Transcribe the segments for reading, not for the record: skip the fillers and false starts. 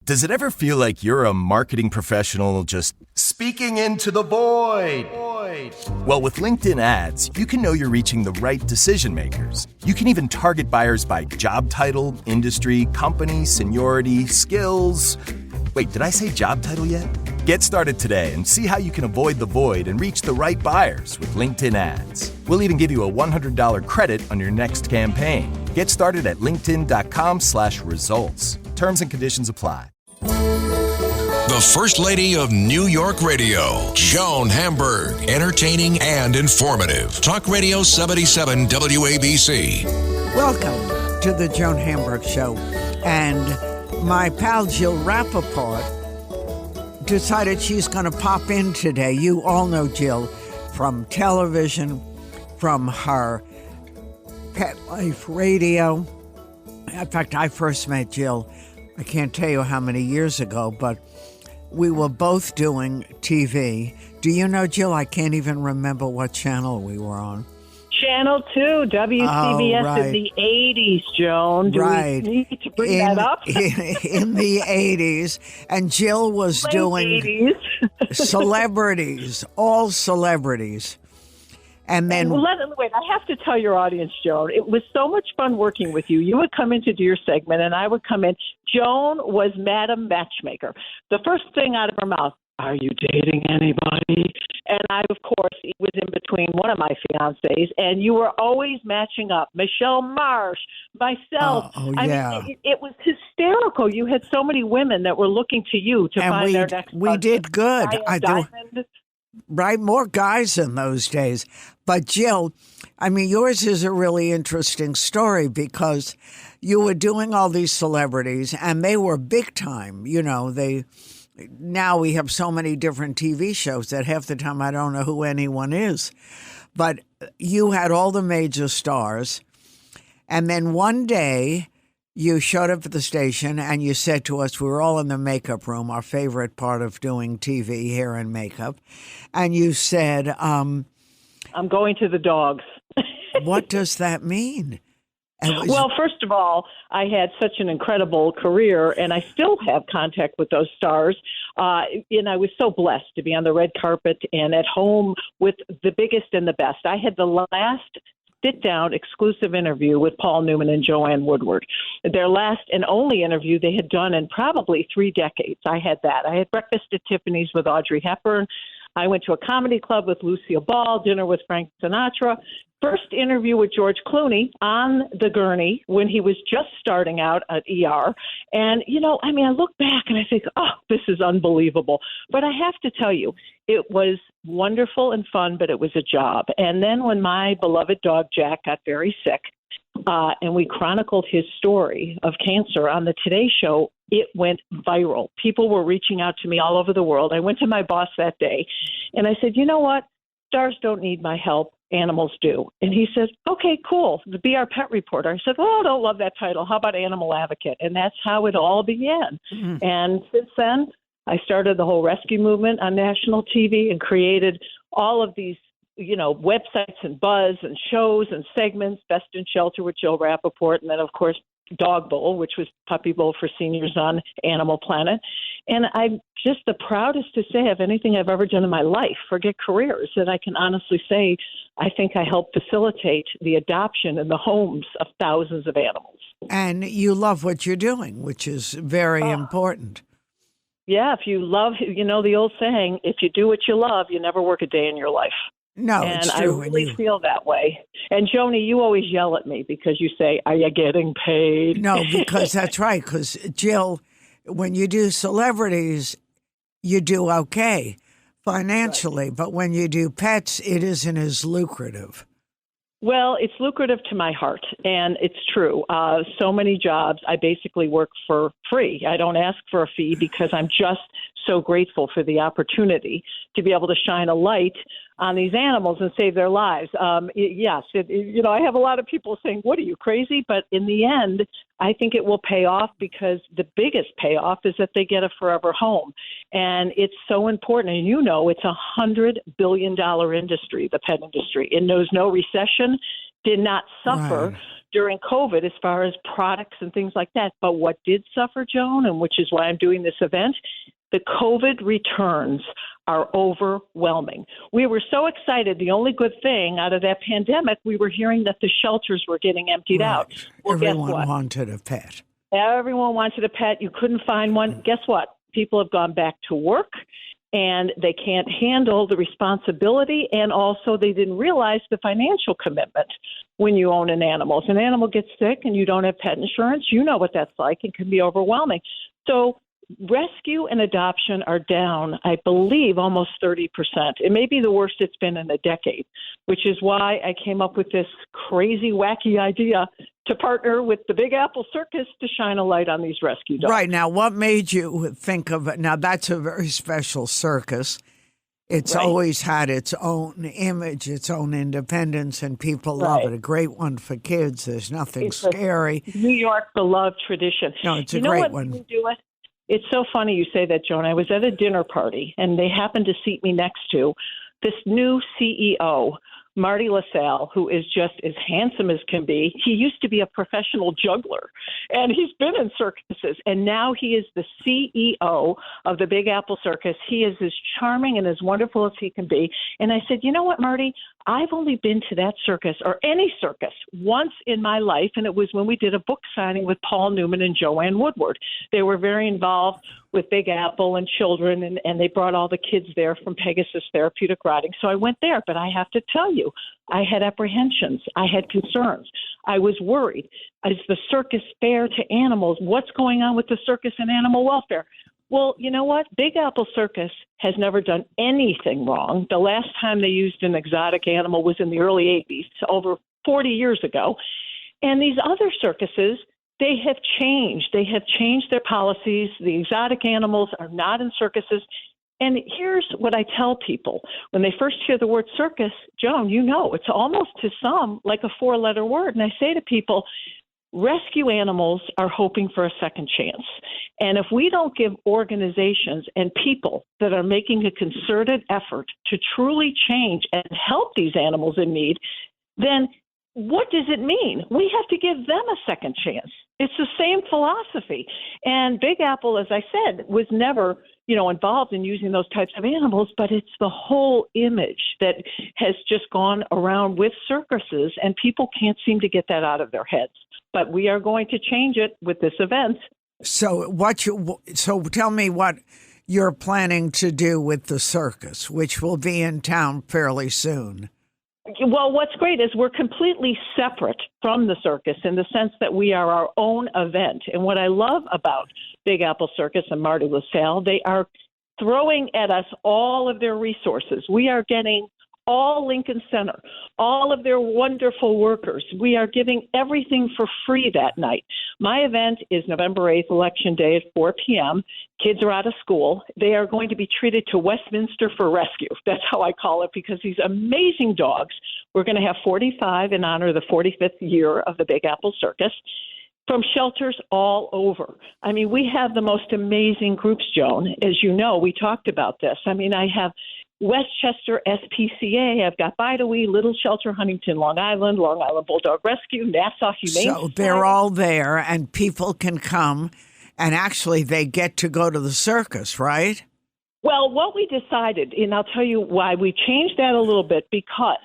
Does it ever feel like you're a marketing professional just speaking into the void? Well, with LinkedIn ads, you can know you're reaching the right decision makers. You can even target buyers by job title, industry, company, seniority, skills. Wait, did I say job title yet? Get started today and see how you can avoid the void and reach the right buyers with LinkedIn ads. We'll even give you a $100 credit on your next campaign. Get started at linkedin.com/results. Terms and conditions apply. The First Lady of New York Radio, Joan Hamburg. Entertaining and informative. Talk Radio 77 WABC. Welcome to the Joan Hamburg Show. And my pal Jill Rappaport decided she's going to pop in today. You all know Jill from television, from her Pet Life Radio. In fact, I first met Jill, I can't tell you how many years ago, but we were both doing TV. Do you know, Jill, I can't even remember what channel we were on. Channel 2, WCBS in the 80s, Joan. Do we need to bring that up? in the 80s. And Jill was Late doing 80s. celebrities, all celebrities. And then, wait, I have to tell your audience, Joan, it was so much fun working with you. You would come in to do your segment, and I would come in. Joan was Madam Matchmaker. The first thing out of her mouth, are you dating anybody? And I, of course, was in between one of my fiancés, and you were always matching up. Michelle Marsh, myself. I mean, it was hysterical. You had so many women that were looking to you to find their next we did good. I do. Right, more guys in those days. But Jill, I mean, yours is a really interesting story because you were doing all these celebrities and they were big time. You know, now we have so many different TV shows that half the time I don't know who anyone is. But you had all the major stars. And then one day you showed up at the station and you said to us, we were all in the makeup room, our favorite part of doing TV, hair and makeup. And you said, I'm going to the dogs. What does that mean? Well, first of all, I had such an incredible career, and I still have contact with those stars. And I was so blessed to be on the red carpet and at home with the biggest and the best. I had the last sit-down exclusive interview with Paul Newman and Joanne Woodward. Their last and only interview they had done in probably 3 decades. I had that. I had breakfast at Tiffany's with Audrey Hepburn. I went to a comedy club with Lucille Ball, dinner with Frank Sinatra. First interview with George Clooney on the gurney when he was just starting out at ER. And, you know, I mean, I look back and I think, oh, this is unbelievable. But I have to tell you, it was wonderful and fun, but it was a job. And then when my beloved dog, Jack, got very sick, and we chronicled his story of cancer on the Today Show, it went viral. People were reaching out to me all over the world. I went to my boss that day, and I said, you know what? Stars don't need my help. Animals do. And he said, okay, cool. Be our pet reporter. I said, oh, I don't love that title. How about animal advocate? And that's how it all began. Mm-hmm. And since then, I started the whole rescue movement on national TV and created all of these, you know, websites and buzz and shows and segments, Best in Shelter with Jill Rappaport, and then, of course, Dog Bowl, which was Puppy Bowl for seniors on Animal Planet. And I'm just the proudest to say of anything I've ever done in my life, forget careers, that I can honestly say I think I helped facilitate the adoption in the homes of thousands of animals. And you love what you're doing, which is very important. Yeah, if you love, you know, the old saying, if you do what you love, you never work a day in your life. No, and it's true. I really feel that way. And Joni, you always yell at me because you say, are you getting paid? No, because that's right. Because, Jill, when you do celebrities, you do okay financially. Right. But when you do pets, it isn't as lucrative. Well, it's lucrative to my heart, and it's true. So many jobs, I basically work for free. I don't ask for a fee because I'm just so grateful for the opportunity to be able to shine a light on these animals and save their lives. Yes, you know, I have a lot of people saying, what are you, crazy? But in the end, I think it will pay off because the biggest payoff is that they get a forever home. And it's so important. And you know, it's $100 billion industry, the pet industry. It knows no recession. did not suffer Right. during COVID as far as products and things like that. But what did suffer, Joan, and which is why I'm doing this event, the COVID returns are overwhelming. We were so excited. The only good thing out of that pandemic, we were hearing that the shelters were getting emptied out. Right. Well, guess Everyone what? wanted a pet. Everyone wanted a pet. You couldn't find one. Guess what? People have gone back to work, and they can't handle the responsibility, and also they didn't realize the financial commitment when you own an animal. If an animal gets sick and you don't have pet insurance, you know what that's like. It can be overwhelming. So rescue and adoption are down, I believe, almost 30%. It may be the worst it's been in a decade, which is why I came up with this crazy, wacky idea to partner with the Big Apple Circus to shine a light on these rescue dogs. Right. Now, what made you think of it? Now, that's a very special circus. It's Right. always had its own image, its own independence, and people love Right. it. A great one for kids. There's nothing It's a scary. New York beloved tradition. No, it's a you know great what one. We do it? It's so funny you say that, Joan. I was at a dinner party, and they happened to seat me next to this new CEO, Marty LaSalle, who is just as handsome as can be. He used to be a professional juggler, and he's been in circuses, and now he is the CEO of the Big Apple Circus. He is as charming and as wonderful as he can be. And I said, you know what, Marty? I've only been to that circus or any circus once in my life, and it was when we did a book signing with Paul Newman and Joanne Woodward. They were very involved with Big Apple and children, and they brought all the kids there from Pegasus Therapeutic Riding. So I went there, but I have to tell you, I had apprehensions. I had concerns. I was worried. Is the circus fair to animals? What's going on with the circus and animal welfare? Well, you know what? Big Apple Circus has never done anything wrong. The last time they used an exotic animal was in the early 80s, over 40 years ago. And these other circuses, they have changed. They have changed their policies. The exotic animals are not in circuses. And here's what I tell people. When they first hear the word circus, Joan, you know, it's almost to some like a four-letter word. And I say to people, rescue animals are hoping for a second chance. And if we don't give organizations and people that are making a concerted effort to truly change and help these animals in need, then what does it mean? We have to give them a second chance. It's the same philosophy. And Big Apple, as I said, was never, involved in using those types of animals, but it's the whole image that has just gone around with circuses, and people can't seem to get that out of their heads. But we are going to change it with this event. So tell me what you're planning to do with the circus, which will be in town fairly soon. Well, what's great is we're completely separate from the circus in the sense that we are our own event. And what I love about Big Apple Circus and Marty LaSalle, they are throwing at us all of their resources. We are getting all Lincoln Center, all of their wonderful workers. We are giving everything for free that night. My event is November 8th, Election Day at 4 p.m. Kids are out of school. They are going to be treated to Westminster for rescue. That's how I call it, because these amazing dogs. We're going to have 45 in honor of the 45th year of the Big Apple Circus from shelters all over. I mean, we have the most amazing groups, Joan. As you know, we talked about this. I mean, I have Westchester SPCA, I've got Bidewee, Little Shelter, Huntington, Long Island Bulldog Rescue, Nassau Humane So Society. they're all there, and people can come, and actually they get to go to the circus, right? Well, what we decided, and I'll tell you why we changed that a little bit, because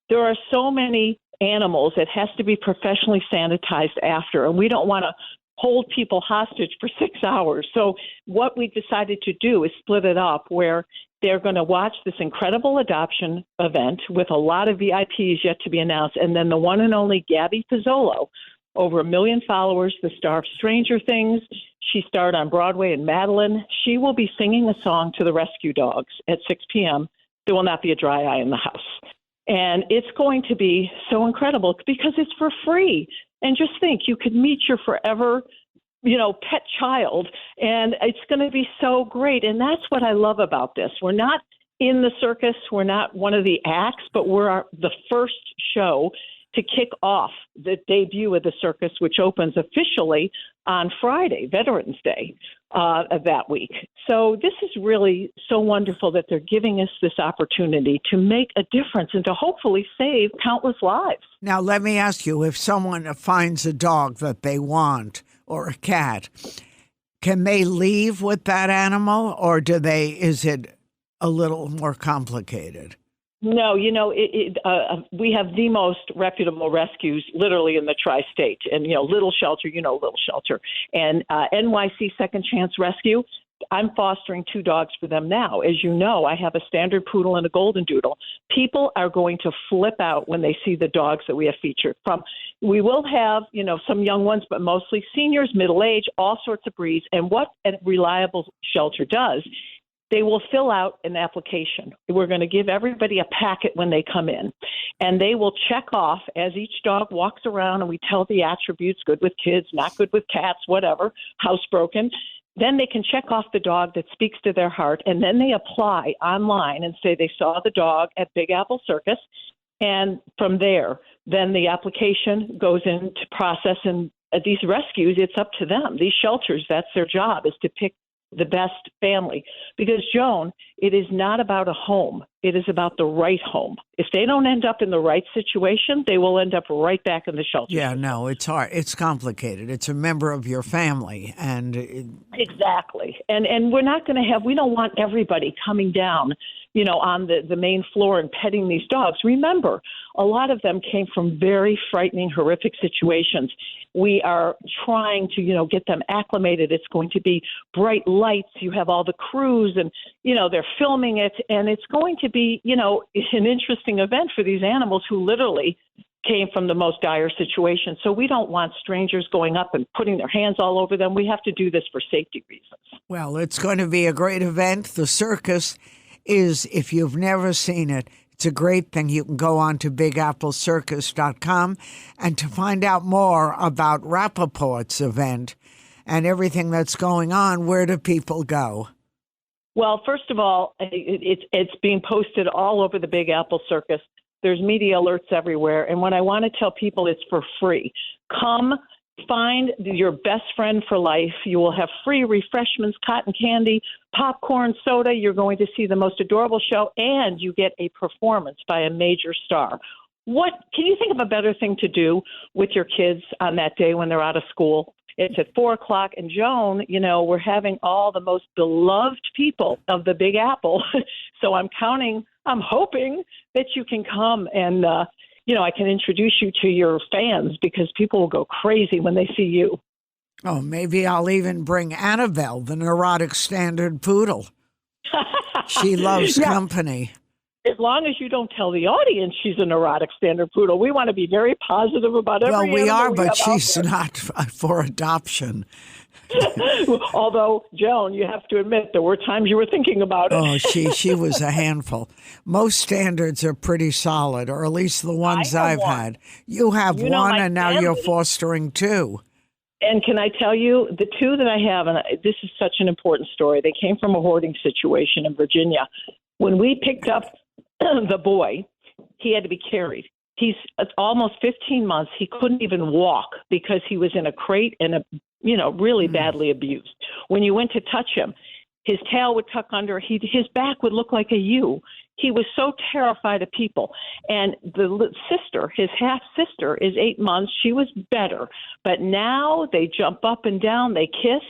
there are so many animals, it has to be professionally sanitized after, and we don't want to hold people hostage for 6 hours. So what we decided to do is split it up where they're going to watch this incredible adoption event with a lot of VIPs yet to be announced. And then the one and only Gabby Pizzolo, over 1 million followers, the star of Stranger Things. She starred on Broadway in Madeline. She will be singing a song to the rescue dogs at 6 p.m. There will not be a dry eye in the house. And it's going to be so incredible because it's for free. And just think, you could meet your forever pet child, and it's going to be so great. And that's what I love about this. We're not in the circus. We're not one of the acts, but we're the first show to kick off the debut of the circus, which opens officially on Friday, Veterans Day, of that week. So this is really so wonderful that they're giving us this opportunity to make a difference and to hopefully save countless lives. Now, let me ask you, if someone finds a dog that they want or a cat, can they leave with that animal, or is it a little more complicated? No, we have the most reputable rescues literally in the tri-state. And, Little Shelter, Little Shelter. And NYC Second Chance Rescue, I'm fostering 2 dogs for them now. As you know, I have a standard poodle and a golden doodle. People are going to flip out when they see the dogs that we have featured. We will have, some young ones, but mostly seniors, middle age, all sorts of breeds. And what a reliable shelter does, they will fill out an application. We're going to give everybody a packet when they come in, and they will check off as each dog walks around, and we tell the attributes: good with kids, not good with cats, whatever, housebroken. Then they can check off the dog that speaks to their heart, and then they apply online and say they saw the dog at Big Apple Circus. And from there, then the application goes into process, and at these rescues, it's up to them. These shelters, that's their job, is to pick the best family. Because, Joan, it is not about a home. It is about the right home. If they don't end up in the right situation, they will end up right back in the shelter. Yeah, no, it's hard. It's complicated. It's a member of your family. Exactly. And we're not going to we don't want everybody coming down, on the main floor and petting these dogs. Remember, a lot of them came from very frightening, horrific situations. We are trying to, get them acclimated. It's going to be bright lights. You have all the crews and, they're filming it. And it's going to be, an interesting event for these animals who literally came from the most dire situation. So we don't want strangers going up and putting their hands all over them. We have to do this for safety reasons. Well, it's going to be a great event. The circus is, if you've never seen it, it's a great thing. You can go on to BigAppleCircus.com, and to find out more about Rappaport's event and everything that's going on, where do people go? Well, first of all, it's being posted all over the Big Apple Circus. There's media alerts everywhere. And what I want to tell people, it's for free. Come find your best friend for life. You will have free refreshments, cotton candy, popcorn, soda. You're going to see the most adorable show, and you get a performance by a major star. What can you think of a better thing to do with your kids on that day when they're out of school? It's at 4:00. And Joan, we're having all the most beloved people of the Big Apple. So I'm hoping that you can come and, I can introduce you to your fans, because people will go crazy when they see you. Oh, maybe I'll even bring Annabelle, the neurotic standard poodle. She loves company. As long as you don't tell the audience she's a neurotic standard poodle. We want to be very positive about every animal. Well, we are, but she's not for adoption. Although, Joan, you have to admit there were times you were thinking about it. Oh, she was a handful. Most standards are pretty solid, or at least the ones I've had. You have one, and now you're fostering 2. And can I tell you, the 2 that I have, and this is such an important story, they came from a hoarding situation in Virginia. When we picked up the boy, he had to be carried. He's almost 15 months. He couldn't even walk because he was in a crate and really badly abused. When you went to touch him, his tail would tuck under. His back would look like a U. He was so terrified of people. And the sister, his half-sister, is 8 months. She was better. But now they jump up and down. They kiss.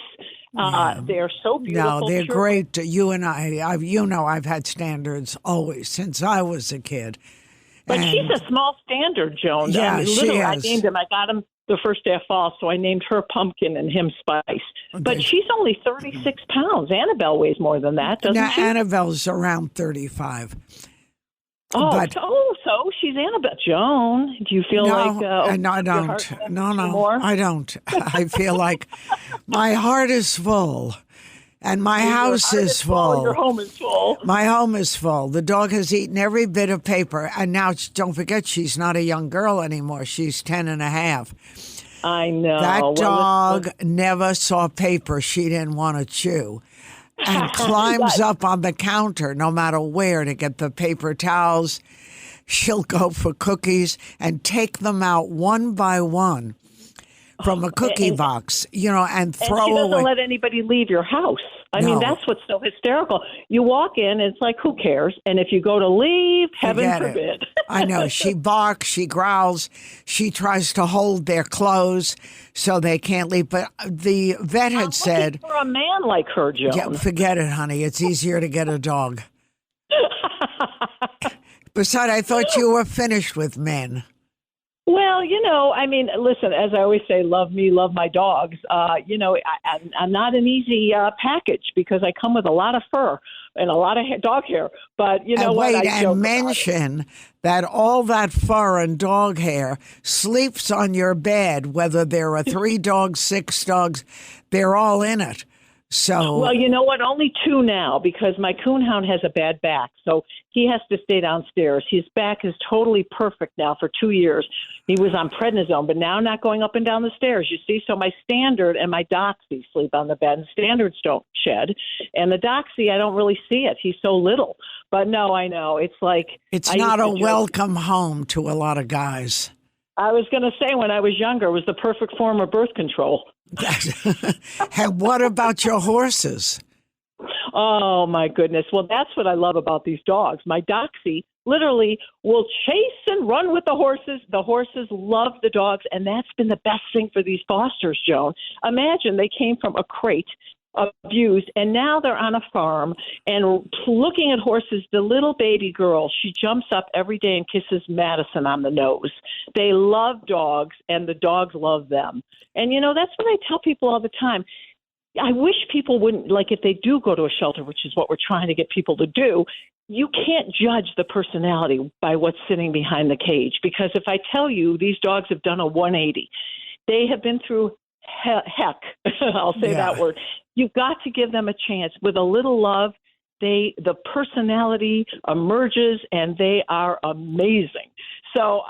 They're so beautiful. No, they're great. You and I've had standards always since I was a kid. But she's a small standard, Joan. Yeah, she is. I named him. I got him the first day of fall, so I named her Pumpkin and him Spice. Okay. But she's only 36 pounds. Annabelle weighs more than that, doesn't she? Annabelle's around 35. So she's Annabelle. Joan, do you feel like... No, I don't. I don't. I feel like my heart is full. And my house is full. Your home is full. My home is full. The dog has eaten every bit of paper. And now, don't forget, she's not a young girl anymore. She's 10 and a half. I know. That dog never saw paper she didn't want to chew. And climbs up on the counter, no matter where, to get the paper towels. she'll go for cookies and take them out one by one from a cookie box, and throw she doesn't away. let anybody leave your house. I mean, that's what's so hysterical. You walk in, and it's like, who cares? And if you go to leave, heaven forbid. I know. She barks, she growls, she tries to hold their clothes so they can't leave. But the vet had said, for a man like her, Joan. Yeah, forget it, honey. It's easier to get a dog. Besides, I thought you were finished with men. Well, I mean, listen, as I always say, love me, love my dogs. I'm not an easy package because I come with a lot of fur and a lot of dog hair. But you know what? And mention that all that fur and dog hair sleeps on your bed, whether there are 3 dogs, 6 dogs, they're all in it. So, well, you know what? Only 2 now because my coonhound has a bad back, so he has to stay downstairs. His back is totally perfect now for 2 years. He was on prednisone, but now not going up and down the stairs. You see, so my Standard and my Doxy sleep on the bed. And Standards don't shed, and the Doxy, I don't really see it. He's so little. But no, I know it's like it's not a welcome home to a lot of guys. I was going to say when I was younger, it was the perfect form of birth control. And what about your horses? Oh, my goodness. Well, that's what I love about these dogs. My Doxy literally will chase and run with the horses. The horses love the dogs, and that's been the best thing for these fosters, Joan. Imagine they came from a crate, abused, and now they're on a farm and looking at horses. The little baby girl, she jumps up every day and kisses Madison on the nose. They love dogs, and the dogs love them. And, that's what I tell people all the time. I wish people wouldn't, like if they do go to a shelter, which is what we're trying to get people to do, you can't judge the personality by what's sitting behind the cage. Because if I tell you these dogs have done a 180, they have been through heck, I'll say that word. You've got to give them a chance. With a little love, the personality emerges, and they are amazing. So,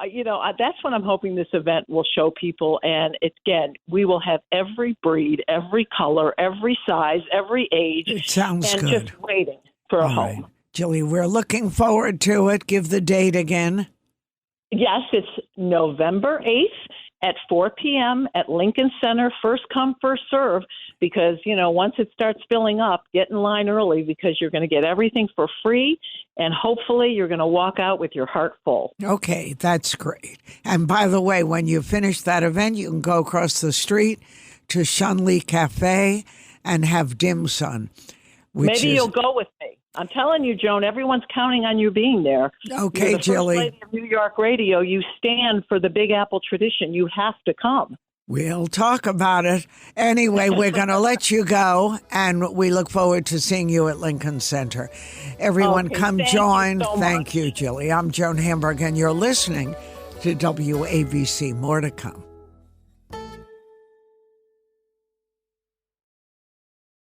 that's what I'm hoping this event will show people. And again, we will have every breed, every color, every size, every age. It sounds and good. Just waiting for a home. Right. Julie, we're looking forward to it. Give the date again. Yes, it's November 8th at 4 p.m. at Lincoln Center. First come, first serve, because, once it starts filling up, get in line early because you're going to get everything for free, and hopefully you're going to walk out with your heart full. Okay, that's great. And by the way, when you finish that event, you can go across the street to Shunley Cafe and have dim sum. Maybe you'll go with me. I'm telling you, Joan, everyone's counting on you being there. Okay, You're the Jilly. First Lady of New York Radio. You stand for the Big Apple tradition. You have to come. We'll talk about it. Anyway, we're going to let you go, and we look forward to seeing you at Lincoln Center. Everyone, come join. Thank you, Jilly. I'm Joan Hamburg, and you're listening to WABC. More to come.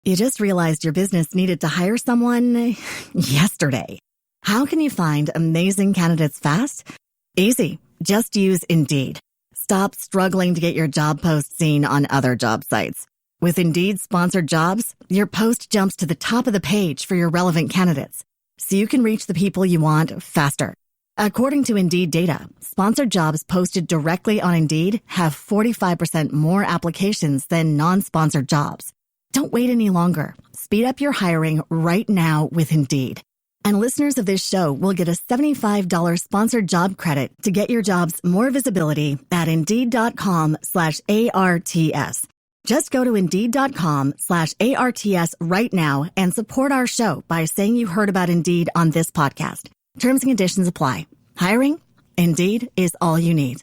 You just realized your business needed to hire someone yesterday. How can you find amazing candidates fast? Easy. Just use Indeed. Stop struggling to get your job post seen on other job sites. With Indeed sponsored jobs, your post jumps to the top of the page for your relevant candidates, so you can reach the people you want faster. According to Indeed data, sponsored jobs posted directly on Indeed have 45% more applications than non-sponsored jobs. Don't wait any longer. Speed up your hiring right now with Indeed. And listeners of this show will get a $75 sponsored job credit to get your jobs more visibility at Indeed.com/ARTS. Just go to Indeed.com/ARTS right now and support our show by saying you heard about Indeed on this podcast. Terms and conditions apply. Hiring? Indeed is all you need.